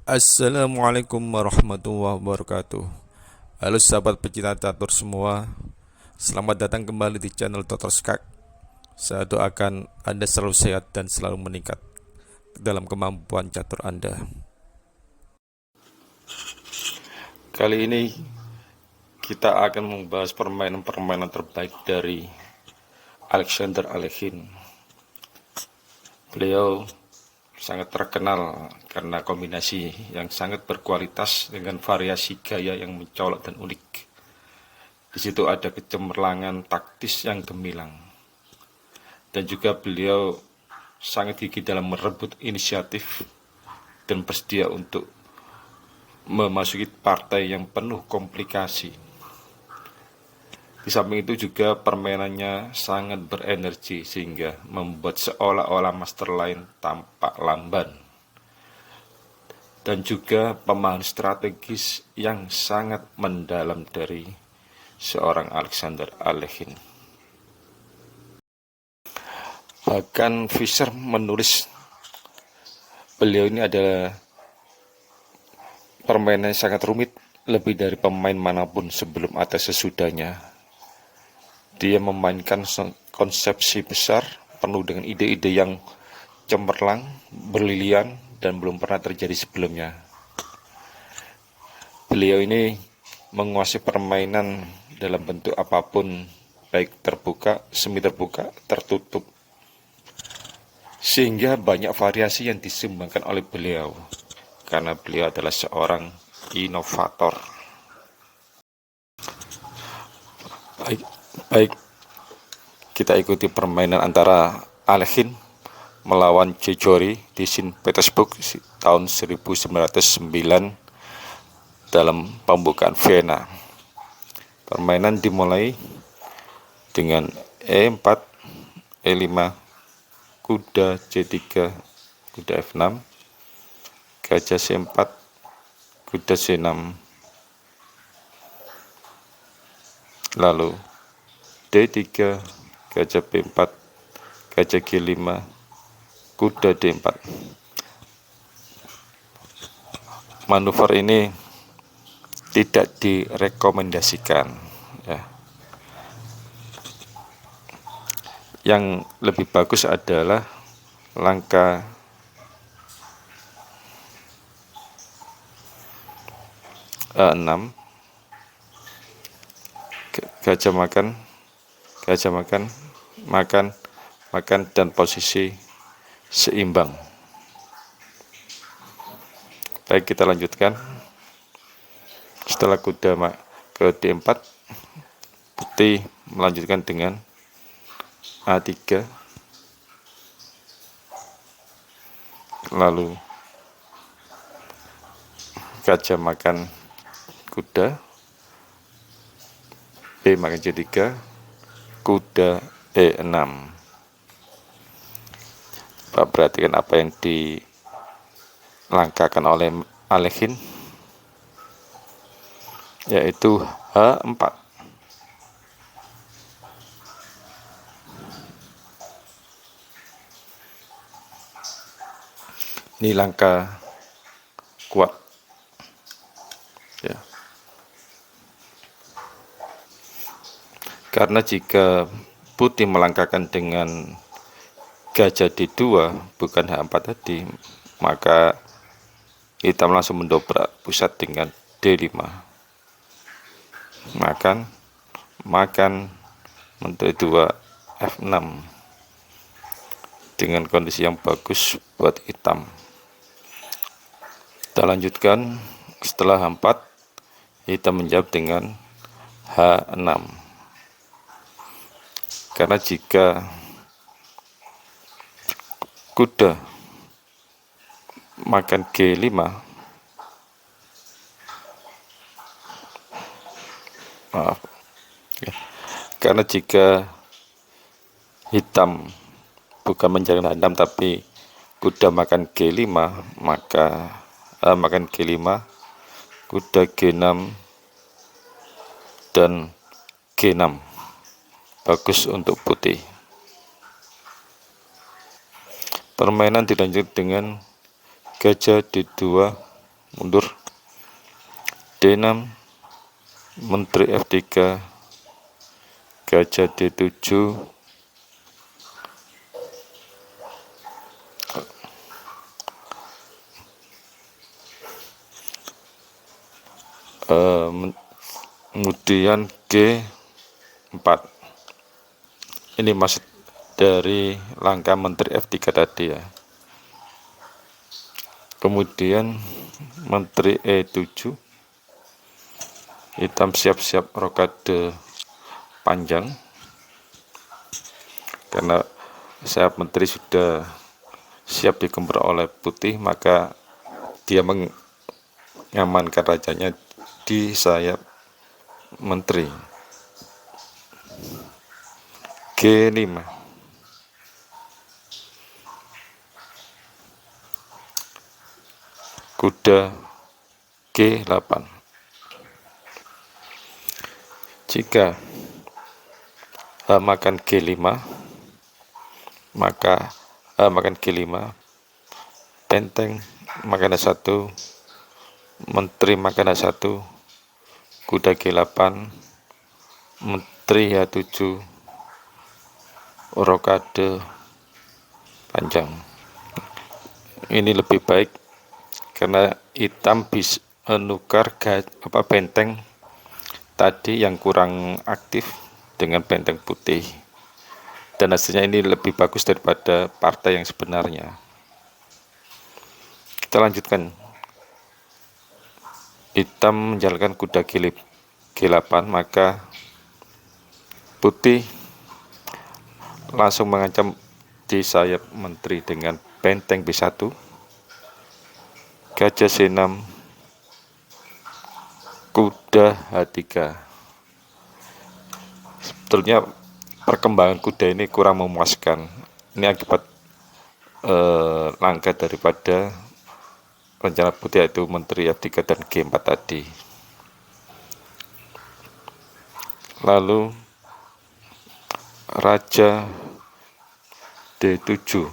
Assalamualaikum warahmatullahi wabarakatuh. Halo sahabat pecinta catur semua. Selamat datang kembali di channel Dr. Skak. Saya doakan Anda selalu sehat dan selalu meningkat dalam kemampuan catur Anda. Kali ini kita akan membahas permainan-permainan terbaik dari Alexander Alekhine. Beliau sangat terkenal karena kombinasi yang sangat berkualitas dengan variasi gaya yang mencolok dan unik. Di situ ada kecemerlangan taktis yang gemilang. Dan juga beliau sangat gigih dalam merebut inisiatif dan bersedia untuk memasuki partai yang penuh komplikasi. Di samping itu juga permainannya sangat berenergi sehingga membuat seolah-olah master lain tampak lamban. Dan juga pemahaman strategis yang sangat mendalam dari seorang Alexander Alekhine. Bahkan Fischer menulis beliau ini adalah permainan yang sangat rumit, lebih dari pemain manapun sebelum atau sesudahnya. Dia memainkan konsepsi besar, penuh dengan ide-ide yang cemerlang, berlilian, dan belum pernah terjadi sebelumnya. Beliau ini menguasai permainan dalam bentuk apapun, baik terbuka, semi terbuka, tertutup. Sehingga banyak variasi yang disumbangkan oleh beliau, karena beliau adalah seorang inovator. Baik, kita ikuti permainan antara Alekhine melawan Jejori di Saint Petersburg tahun 1909 dalam pembukaan Vienna. Permainan dimulai dengan E4, E5, kuda C3, kuda F6, gajah C4, kuda C6, lalu D3, gajah B4, gajah G5, kuda D4. Manuver ini tidak direkomendasikan, ya. Yang lebih bagus adalah langkah E6, gajah makan, makan, dan posisi seimbang. Baik, kita lanjutkan. Setelah kuda ke D4, putih melanjutkan dengan A3, lalu gajah makan kuda, B makan C3, kuda E6. Pak, perhatikan apa yang dilangkahkan oleh Alekhine, yaitu H4. Ini langkah kuat, ya. Karena jika putih melangkahkan dengan gajah D2 bukan H4 tadi, maka hitam langsung mendobrak pusat dengan D5. Makan menteri 2 F6 dengan kondisi yang bagus buat hitam. Kita lanjutkan. Setelah H4, hitam menjawab dengan H6. Karena jika kuda makan G5, karena jika hitam bukan menjaga H6 tapi kuda makan G5, maka makan G5, kuda G6 dan G6. Bagus untuk putih. Permainan dilanjut dengan gajah D2, mundur. D6 Menteri F3 gajah D7 kemudian G4. Ini maksud dari langkah Menteri F3 tadi ya. Kemudian Menteri E7, hitam siap-siap rokade panjang, karena sayap menteri sudah siap dikemper oleh putih, maka dia mengamankan rajanya di sayap menteri. G5 kuda G8. Jika H makan G5, maka H makan G5, benteng makan H1, menteri makan H1, kuda G8, menteri H7, rokade panjang. Ini lebih baik karena hitam bisa menukar benteng tadi yang kurang aktif dengan benteng putih, dan hasilnya ini lebih bagus daripada partai yang sebenarnya. Kita lanjutkan. Hitam menjalankan kuda G8, maka putih langsung mengancam di sayap menteri dengan benteng B1, gajah C6, kuda H3. Sebetulnya perkembangan kuda ini kurang memuaskan. Ini akibat langkah daripada rencana putih, yaitu menteri F3 dan G4 tadi. Lalu raja D7.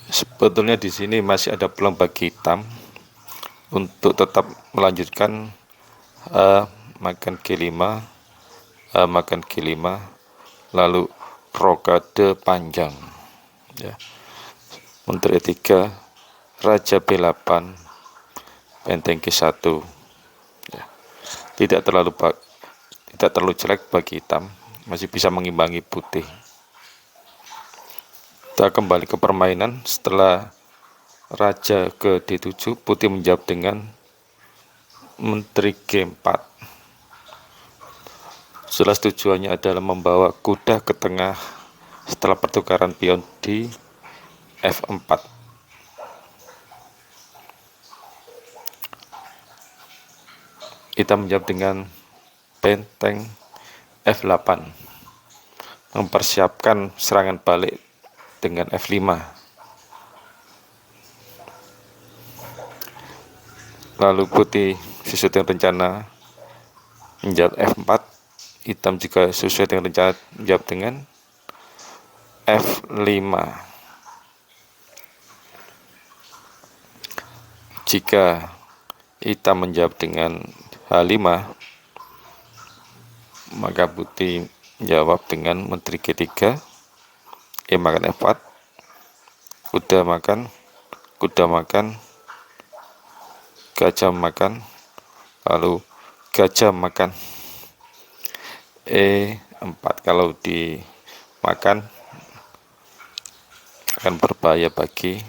Sebetulnya di sini masih ada peluang bagi hitam untuk tetap melanjutkan makan G5, makan G5, lalu rokade panjang ya. Menteri E3, raja B8, benteng G1 ya. Tidak terlalu jelek bagi hitam, masih bisa mengimbangi putih. Kita kembali ke permainan. Setelah raja ke D7, putih menjawab dengan menteri G4. Jelas tujuannya adalah membawa kuda ke tengah setelah pertukaran pion di F4. Hitam menjawab dengan benteng F8, mempersiapkan serangan balik dengan F5. Lalu putih sesuai dengan rencana menjawab F4, hitam juga sesuai dengan rencana menjawab dengan F5. Jika hitam menjawab dengan H5, maka putih menjawab dengan menteri G3, E makan F4, kuda makan, gajah makan, lalu gajah makan E4. Kalau dimakan akan berbahaya bagi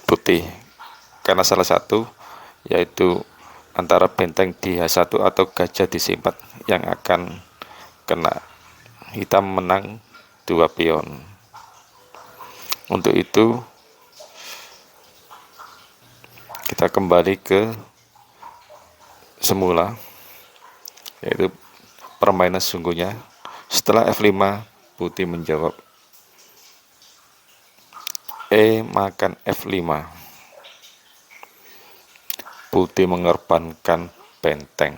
putih, karena salah satu yaitu antara benteng di H1 atau gajah di C4 yang akan kena. Hitam menang 2 pion. Untuk itu kita kembali ke semula, yaitu permainan sesungguhnya. Setelah F5, putih menjawab E makan F5. Putih mengorbankan benteng.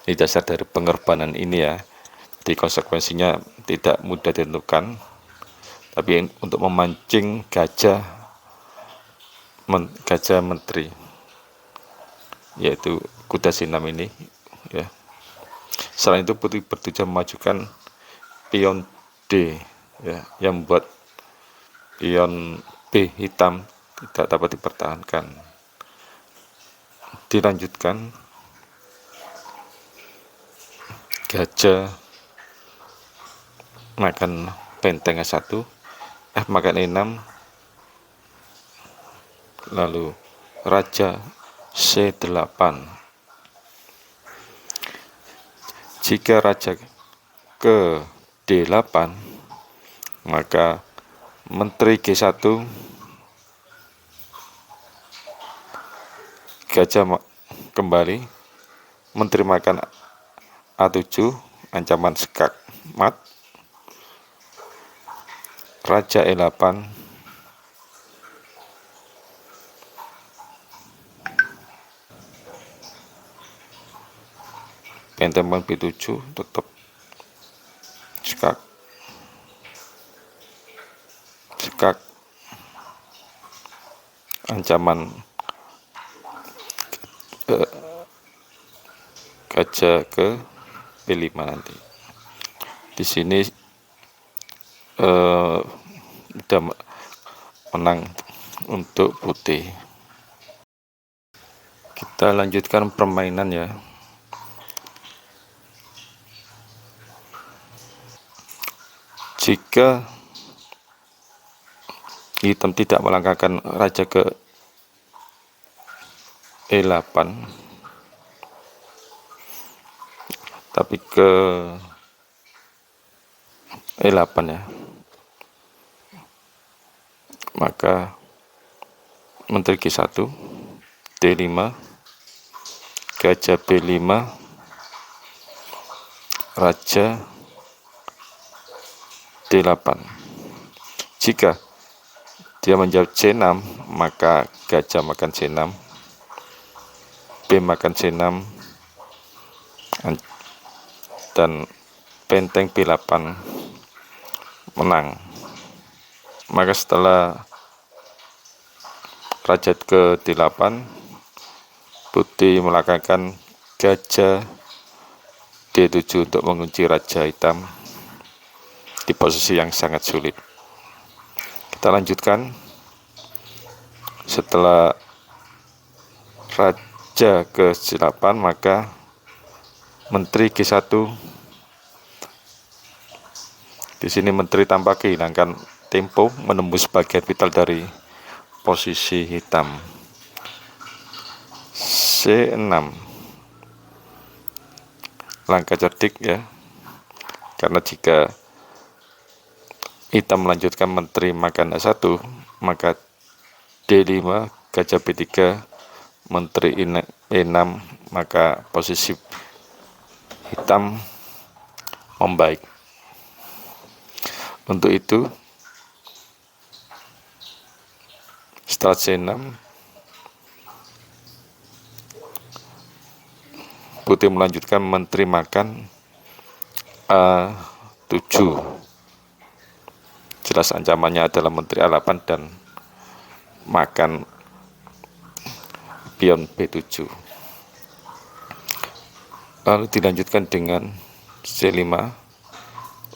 Ini dasar dari pengorbanan ini ya. Jadi konsekuensinya tidak mudah ditentukan, tapi untuk memancing gajah menteri, yaitu kuda sinam ini ya. Selain itu putih bertujuan memajukan pion D ya, yang membuat pion B hitam tidak dapat dipertahankan. Dilanjutkan, gajah makan benteng E1, F makan E6, lalu raja C8. Jika raja ke D8, maka menteri G1, gajah kembali, menteri makan A7, ancaman skak mat, raja E8, benteng B7 tetap skak, ancaman gajah ke B5 nanti. Di sini udah menang untuk putih. Kita lanjutkan permainan ya. Jika hitam tidak melangkahkan raja ke E8, tapi ke E8 ya, maka menteri G1, D5, gajah B5, raja D8. Jika dia menjawab C6, maka gajah makan C6, B makan C6, dan benteng B8 menang. Maka setelah raja ke D8, putih melangkahkan gajah D7 untuk mengunci raja hitam di posisi yang sangat sulit. Kita lanjutkan. Setelah raja ke C8, maka menteri G1, di sini menteri tanpa kehilangan tempo menembus bagian vital dari posisi hitam. C6, langkah cerdik ya, karena jika hitam melanjutkan menteri makan A1, maka D5, gajah B3, menteri E6, maka posisi hitam membaik. Untuk itu, setelah C6, putih melanjutkan menteri makan A7. Jelas ancamannya adalah menteri A8 dan makan pion B7. Lalu dilanjutkan dengan C5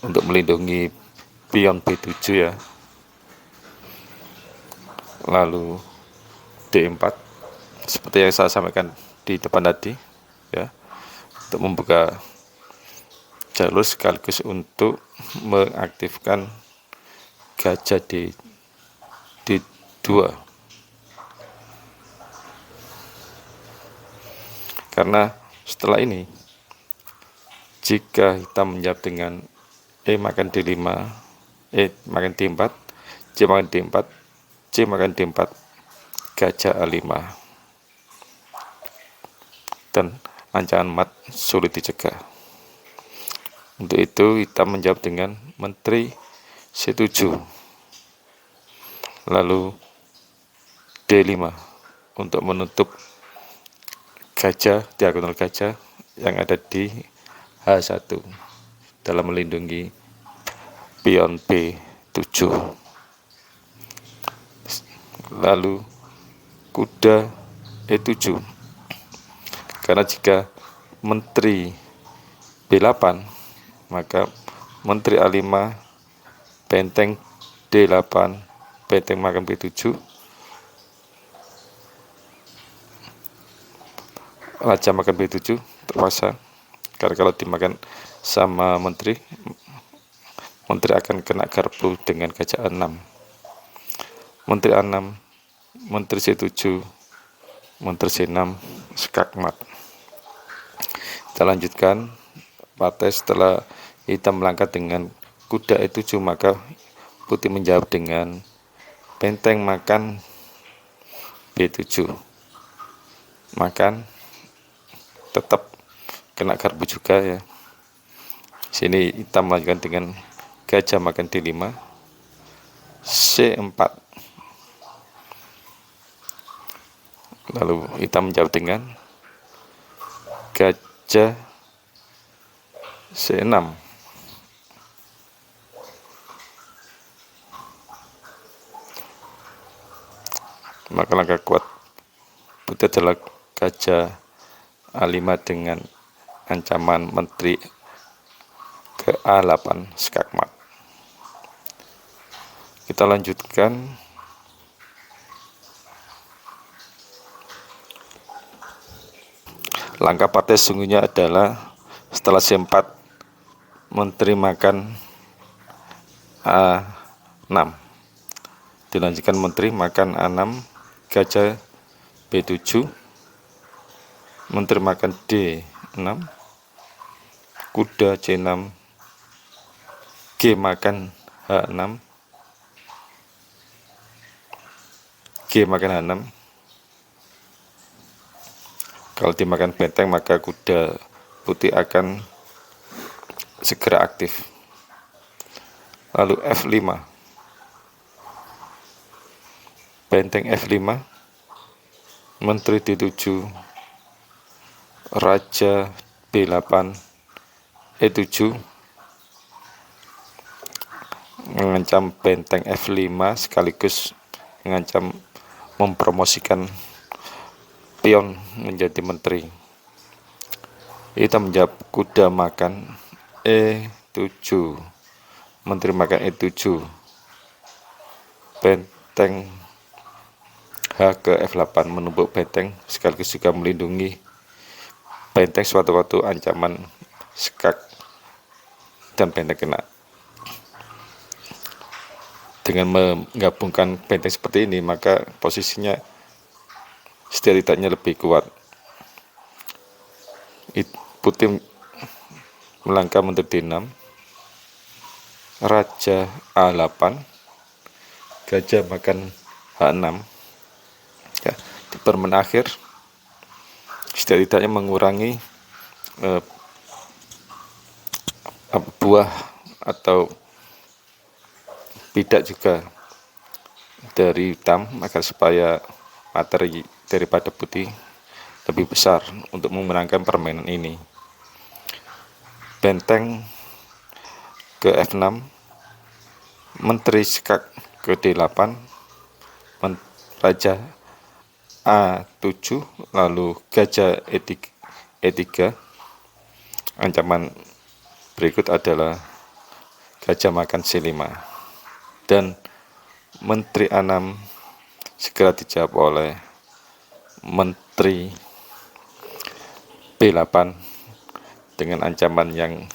untuk melindungi pion B7 ya. Lalu D4 seperti yang saya sampaikan di depan tadi ya, untuk membuka jalur sekaligus untuk mengaktifkan gajah D2. Karena setelah ini, jika hitam menjawab dengan E makan D5, E makan D4, C makan D4, C makan D4, gajah A5, dan ancaman mat sulit dicegah. Untuk itu hitam menjawab dengan menteri C7, lalu D5 untuk menutup gajah, diagonal gajah yang ada di H1. dalam melindungi pion B7. Lalu kuda E7, karena jika menteri B8 maka menteri A5, benteng D8, benteng makan B7, raja makan B7 terpaksa, karena kalau dimakan sama menteri akan kena garpu dengan gajah A6, menteri A6, menteri C7, menteri C6, skakmat. Kita lanjutkan. Partai setelah hitam melangkah dengan kuda E7, maka putih menjawab dengan benteng makan B7. Makan tetap kena garpu juga ya. Sini hitam melanjutkan dengan gajah makan D5, C4. Lalu hitam menjawab dengan gajah C6. Maka langkah kuat putih adalah gajah A5 dengan ancaman menteri ke A8 skakmat. Kita lanjutkan. Langkah partai sesungguhnya adalah setelah C4 menteri makan A6, dilanjutkan menteri makan A6, gajah B7, menteri makan D6, kuda C6, G makan H6, G makan H6. Kalau dimakan benteng maka kuda putih akan segera aktif. Lalu F5, benteng F5, menteri D7, raja B8, E7, mengancam benteng F5 sekaligus mengancam mempromosikan pion menjadi menteri. Kita menjawab kuda makan E7, menteri makan E7, benteng H ke F8 menumbuk benteng sekaligus juga melindungi benteng suatu waktu ancaman skak dan benteng kena. Dengan menggabungkan benteng seperti ini maka posisinya setidaknya lebih kuat. Putih melangkah menteri D6, raja A8, gajah makan H6. Ya, di permen akhir setidaknya mengurangi buah atau bidak juga dari hitam agar supaya materi daripada putih lebih besar untuk memenangkan permainan ini. Benteng ke F6, menteri skak ke D8, raja A7, lalu gajah E3. Ancaman berikut adalah gajah makan C5 dan menteri A6 segera dijawab oleh menteri B8 dengan ancaman yang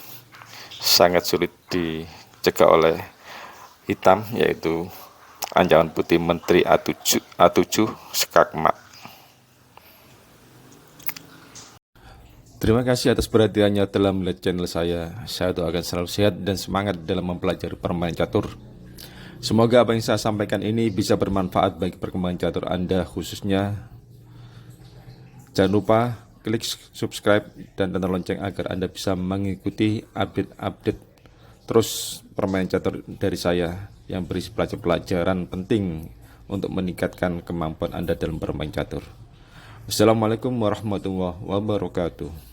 sangat sulit dicegah oleh hitam, yaitu ancaman putih menteri A7 skakmat. Terima kasih atas perhatiannya telah melihat channel saya. Saya doakan selalu sehat dan semangat dalam mempelajari permainan catur. Semoga apa yang saya sampaikan ini bisa bermanfaat bagi perkembangan catur Anda khususnya. Jangan lupa klik subscribe dan tanda lonceng agar Anda bisa mengikuti update-update terus permainan catur dari saya yang berisi pelajaran penting untuk meningkatkan kemampuan Anda dalam bermain catur. Wassalamualaikum warahmatullahi wabarakatuh.